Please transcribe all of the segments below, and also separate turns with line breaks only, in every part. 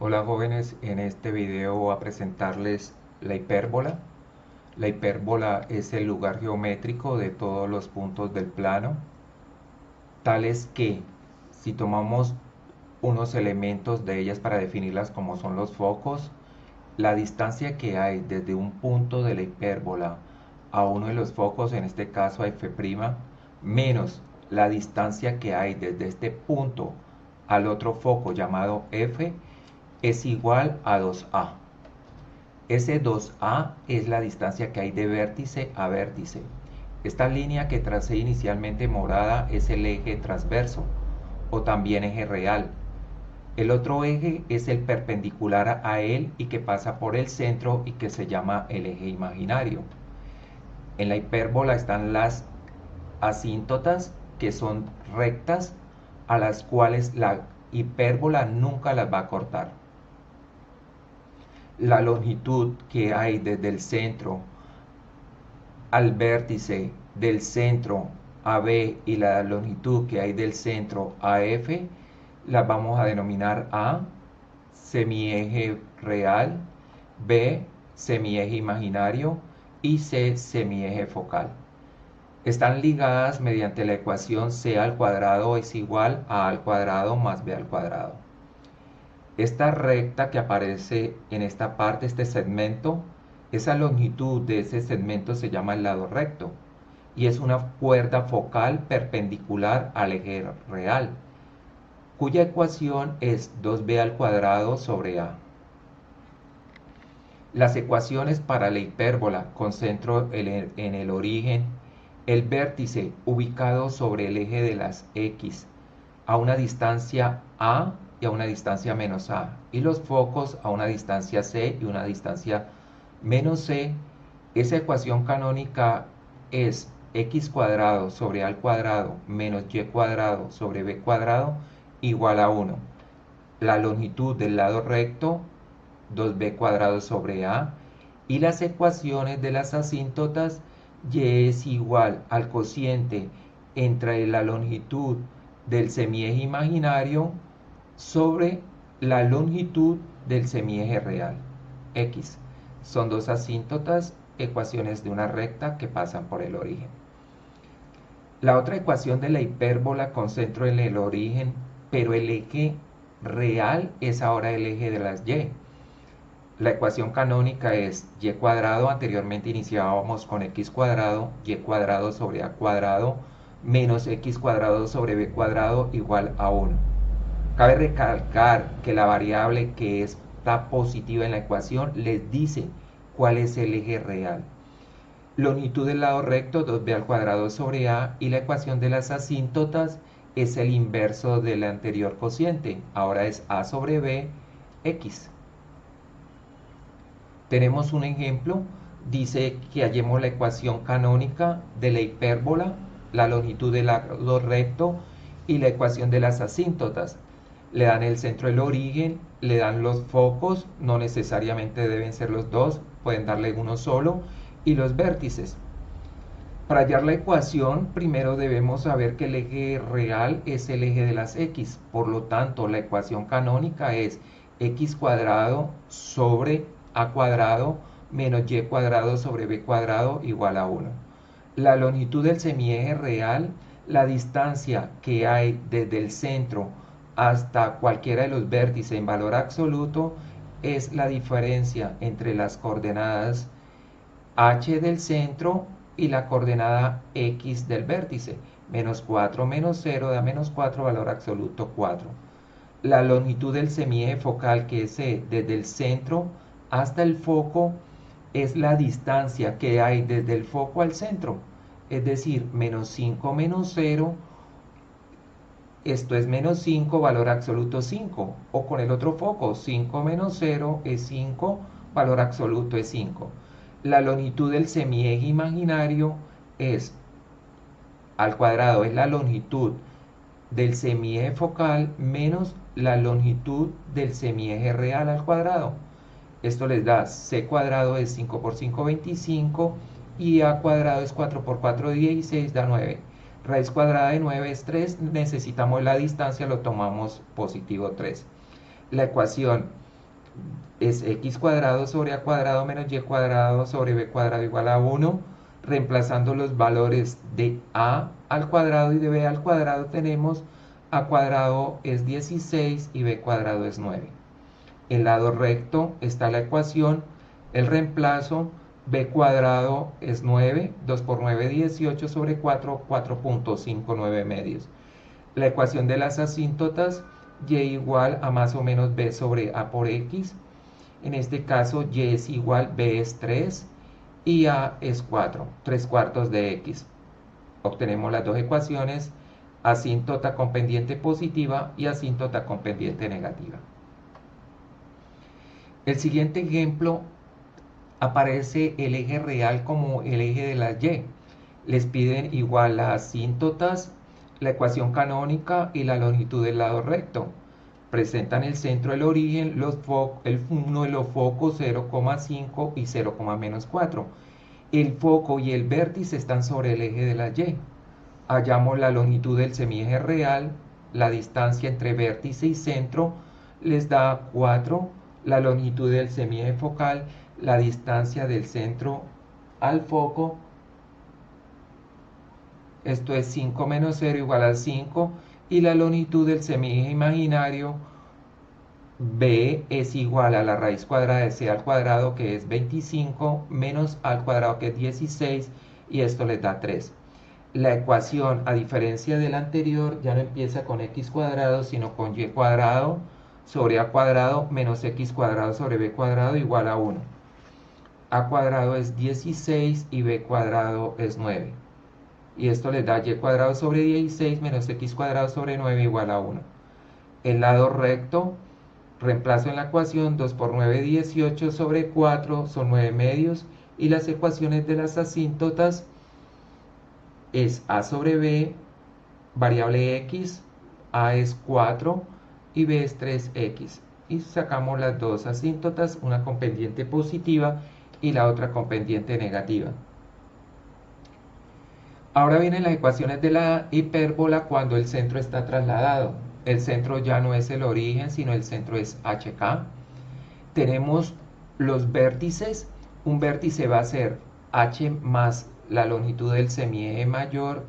Hola jóvenes, en este video voy a presentarles la hipérbola. La hipérbola es el lugar geométrico de todos los puntos del plano, tales que si tomamos unos elementos de ellas para definirlas como son los focos, la distancia que hay desde un punto de la hipérbola a uno de los focos, en este caso a f', menos la distancia que hay desde este punto al otro foco llamado f, es igual a 2a. Ese 2a es la distancia que hay de vértice a vértice. Esta línea que tracé inicialmente morada es el eje transverso o también eje real. El otro eje es el perpendicular a él y que pasa por el centro y que se llama el eje imaginario. En la hipérbola están las asíntotas, que son rectas, a las cuales la hipérbola nunca las va a cortar. La longitud que hay desde el centro al vértice, del centro a B, y la longitud que hay del centro a F, las vamos a denominar A, semieje real, B, semieje imaginario y C, semieje focal. Están ligadas mediante la ecuación C al cuadrado es igual a A al cuadrado más B al cuadrado. Esta recta que aparece en esta parte, este segmento, esa longitud de ese segmento se llama el lado recto y es una cuerda focal perpendicular al eje real, cuya ecuación es 2b al cuadrado sobre a. Las ecuaciones para la hipérbola con centro en el origen, el vértice ubicado sobre el eje de las x a una distancia a y a una distancia menos a, y los focos a una distancia c y una distancia menos c. Esa ecuación canónica es x cuadrado sobre a al cuadrado menos y cuadrado sobre b cuadrado igual a 1. La longitud del lado recto, 2b cuadrado sobre a, y las ecuaciones de las asíntotas, y es igual al cociente entre la longitud del semieje imaginario sobre la longitud del semieje real, x. Son dos asíntotas, ecuaciones de una recta que pasan por el origen. La otra ecuación de la hipérbola con centro en el origen, pero el eje real es ahora el eje de las y. La ecuación canónica es y cuadrado, anteriormente iniciábamos con x cuadrado, y cuadrado sobre a cuadrado, menos x cuadrado sobre b cuadrado igual a 1. Cabe recalcar que la variable que está positiva en la ecuación les dice cuál es el eje real. Longitud del lado recto, 2b al cuadrado sobre a, y la ecuación de las asíntotas es el inverso del anterior cociente. Ahora es a sobre b, x. Tenemos un ejemplo, dice que hallemos la ecuación canónica de la hipérbola, la longitud del lado recto y la ecuación de las asíntotas. Le dan el centro del origen, le dan los focos, no necesariamente deben ser los dos, pueden darle uno solo, y los vértices. Para hallar la ecuación, primero debemos saber que el eje real es el eje de las x, por lo tanto la ecuación canónica es x cuadrado sobre a cuadrado menos y cuadrado sobre b cuadrado igual a 1. La longitud del semieje real, la distancia que hay desde el centro hasta cualquiera de los vértices en valor absoluto, es la diferencia entre las coordenadas h del centro y la coordenada x del vértice. Menos 4 menos 0 da menos 4, valor absoluto 4. La longitud del semieje focal, que es desde el centro hasta el foco, es la distancia que hay desde el foco al centro. Es decir, menos 5 menos 0, esto es menos 5, valor absoluto 5. O con el otro foco, 5 menos 0 es 5, valor absoluto es 5. La longitud del semieje imaginario es al cuadrado, es la longitud del semieje focal menos la longitud del semieje real al cuadrado. Esto les da c cuadrado es 5 por 5, 25, y a cuadrado es 4 por 4, 16, da 9. Raíz cuadrada de 9 es 3, necesitamos la distancia, lo tomamos positivo 3. La ecuación es x cuadrado sobre a cuadrado menos y cuadrado sobre b cuadrado igual a 1. Reemplazando los valores de a al cuadrado y de b al cuadrado tenemos a cuadrado es 16 y b cuadrado es 9. El lado recto está la ecuación, el reemplazo, b cuadrado es 9, 2 por 9, 18 sobre 4, 4.59 medios. La ecuación de las asíntotas, y igual a más o menos b sobre a por x. En este caso, y es igual, b es 3 y a es 4, 3 cuartos de x. Obtenemos las dos ecuaciones, asíntota con pendiente positiva y asíntota con pendiente negativa. El siguiente ejemplo aparece el eje real como el eje de la y. Les piden igual las asíntotas, la ecuación canónica y la longitud del lado recto. Presentan el centro del origen, uno de los focos 0,5 y 0,-4. El foco y el vértice están sobre el eje de la y. Hallamos la longitud del semieje real, la distancia entre vértice y centro les da 4, la longitud del semieje focal, la distancia del centro al foco, esto es 5 menos 0 igual a 5, y la longitud del semieje imaginario, b es igual a la raíz cuadrada de c al cuadrado, que es 25, menos a al cuadrado, que es 16, y esto les da 3. La ecuación, a diferencia de la anterior, ya no empieza con x cuadrado, sino con y cuadrado sobre a cuadrado menos x cuadrado sobre b cuadrado igual a 1. A cuadrado es 16 y b cuadrado es 9. Y esto les da y cuadrado sobre 16 menos x cuadrado sobre 9 igual a 1. El lado recto, reemplazo en la ecuación 2 por 9, 18 sobre 4 son 9 medios. Y las ecuaciones de las asíntotas es a sobre b, variable x, a es 4 y b es 3x. Y sacamos las dos asíntotas, una con pendiente positiva y la otra con pendiente negativa. Ahora vienen las ecuaciones de la hipérbola cuando el centro está trasladado. El centro ya no es el origen, sino el centro es HK. Tenemos los vértices. Un vértice va a ser h más la longitud del semieje mayor,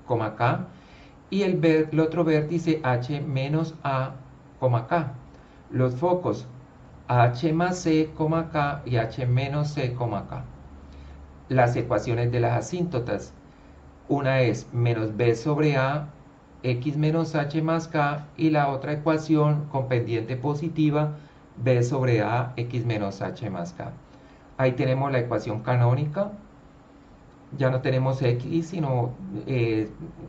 K, y el otro vértice h menos a, K. Los focos h más c, K y h menos c, K. Las ecuaciones de las asíntotas. Una es menos b sobre a, x menos h más k, y la otra ecuación con pendiente positiva, b sobre a, x menos h más k. Ahí tenemos la ecuación canónica. Ya no tenemos x, sino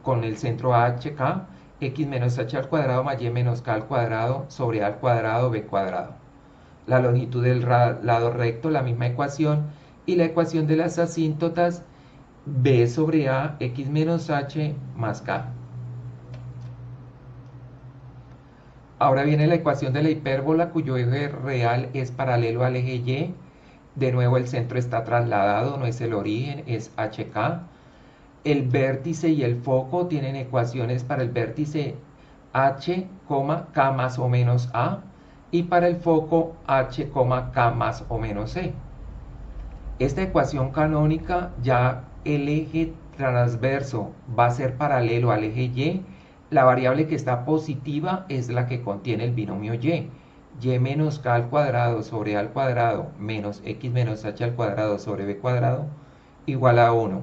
con el centro hk, x menos h al cuadrado más y menos k al cuadrado sobre a al cuadrado b cuadrado. La longitud del lado recto, la misma ecuación, y la ecuación de las asíntotas, b sobre a, x menos h más k. Ahora viene la ecuación de la hipérbola cuyo eje real es paralelo al eje y. De nuevo el centro está trasladado, no es el origen, es HK. El vértice y el foco tienen ecuaciones para el vértice H, K más o menos A, y para el foco H, K más o menos C. Esta ecuación canónica, ya el eje transverso va a ser paralelo al eje Y. La variable que está positiva es la que contiene el binomio y menos k al cuadrado sobre a al cuadrado menos x menos h al cuadrado sobre b cuadrado igual a 1.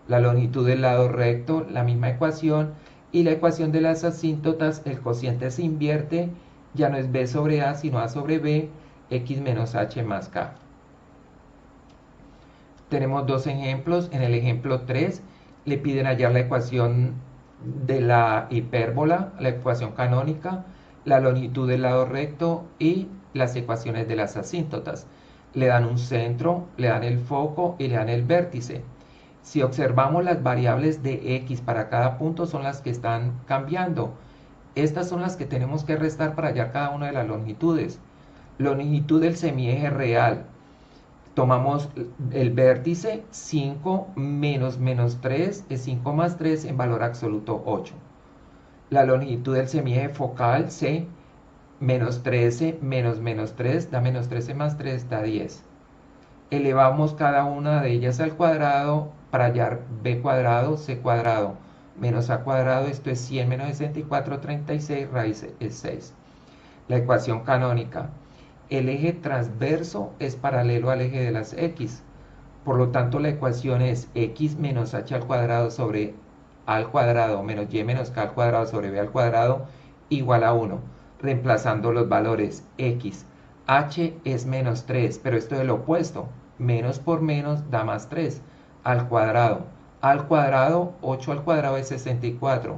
La longitud del lado recto, la misma ecuación, y la ecuación de las asíntotas, el cociente se invierte, ya no es b sobre a sino a sobre b, x menos h más k. Tenemos dos ejemplos. En el ejemplo 3 le piden hallar la ecuación de la hipérbola, la ecuación canónica, la longitud del lado recto y las ecuaciones de las asíntotas. Le dan un centro, le dan el foco y le dan el vértice. Si observamos, las variables de x para cada punto son las que están cambiando. Estas son las que tenemos que restar para hallar cada una de las longitudes. Longitud del semieje tomamos el vértice 5 menos 3 es 5 más 3 en valor absoluto 8. La longitud del semieje focal C Menos 13 menos menos 3 da menos 13 más 3 da 10. Elevamos cada una de ellas al cuadrado para hallar b cuadrado, c cuadrado, menos a cuadrado, esto es 100 menos 64, 36, raíz es 6. La ecuación canónica. El eje transverso es paralelo al eje de las x. Por lo tanto, la ecuación es x menos h al cuadrado sobre a al cuadrado menos y menos k al cuadrado sobre b al cuadrado igual a 1. Reemplazando los valores x. H es menos 3, pero esto es lo opuesto. Menos por menos da más 3. Al cuadrado. Al cuadrado, 8 al cuadrado es 64.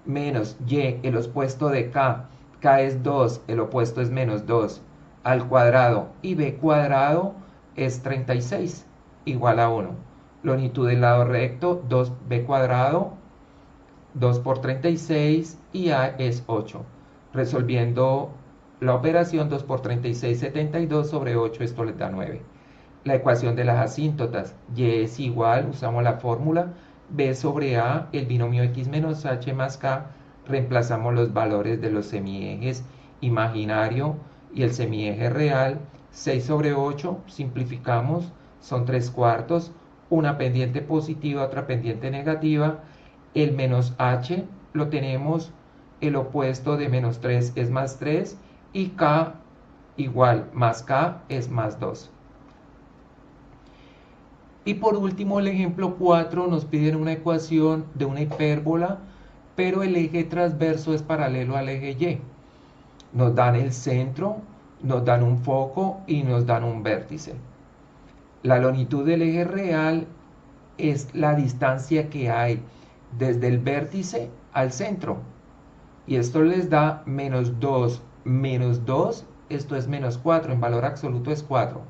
Menos y, el opuesto de k. K es 2, el opuesto es menos 2. Al cuadrado. Y b cuadrado es 36, igual a 1. Longitud del lado recto, 2b cuadrado, 2 por 36 y a es 8. Resolviendo la operación, 2 por 36, 72 sobre 8, esto les da 9. La ecuación de las asíntotas, y es igual, usamos la fórmula, b sobre a, el binomio x menos h más k, reemplazamos los valores de los semiejes imaginario y el semieje real, 6 sobre 8, simplificamos, son 3 cuartos, una pendiente positiva, otra pendiente negativa, el menos h lo tenemos, el opuesto de menos 3 es más 3 y k igual más k es más 2. Y por último, el ejemplo 4 nos piden una ecuación de una hipérbola, pero el eje transverso es paralelo al eje y. Nos dan el centro, nos dan un foco y nos dan un vértice. La longitud del eje real es la distancia que hay desde el vértice al centro. Y esto les da menos 2 menos 2, esto es menos 4, en valor absoluto es 4.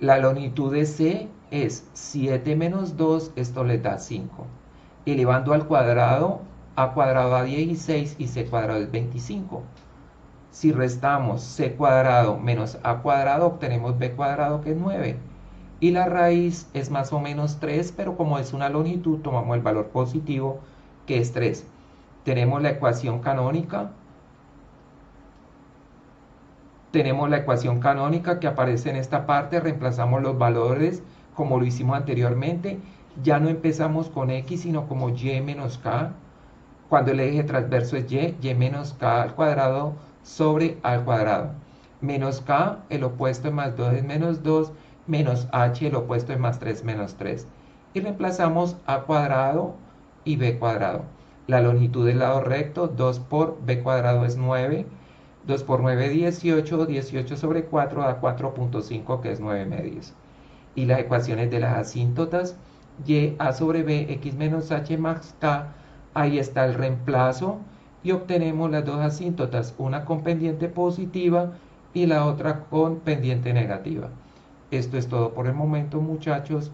La longitud de C es 7 menos 2, esto les da 5. Elevando al cuadrado, a cuadrado da 16 y C cuadrado es 25. Si restamos C cuadrado menos A cuadrado, obtenemos B cuadrado, que es 9. Y la raíz es más o menos 3, pero como es una longitud, tomamos el valor positivo, que es 3. Tenemos la ecuación canónica. Tenemos la ecuación canónica que aparece en esta parte, reemplazamos los valores como lo hicimos anteriormente. Ya no empezamos con x, sino como y menos k. Cuando el eje transverso es y menos k al cuadrado sobre a al cuadrado. Menos k, el opuesto de más 2 es menos 2, menos h, el opuesto de más 3, menos 3. Y reemplazamos a cuadrado y b cuadrado. La longitud del lado recto, 2 por b cuadrado es 9. 2 por 9, 18. 18 sobre 4 da 4.5, que es 9 medios. Y las ecuaciones de las asíntotas, y a sobre b, x menos h más k, ahí está el reemplazo y obtenemos las dos asíntotas, una con pendiente positiva y la otra con pendiente negativa. Esto es todo por el momento, muchachos.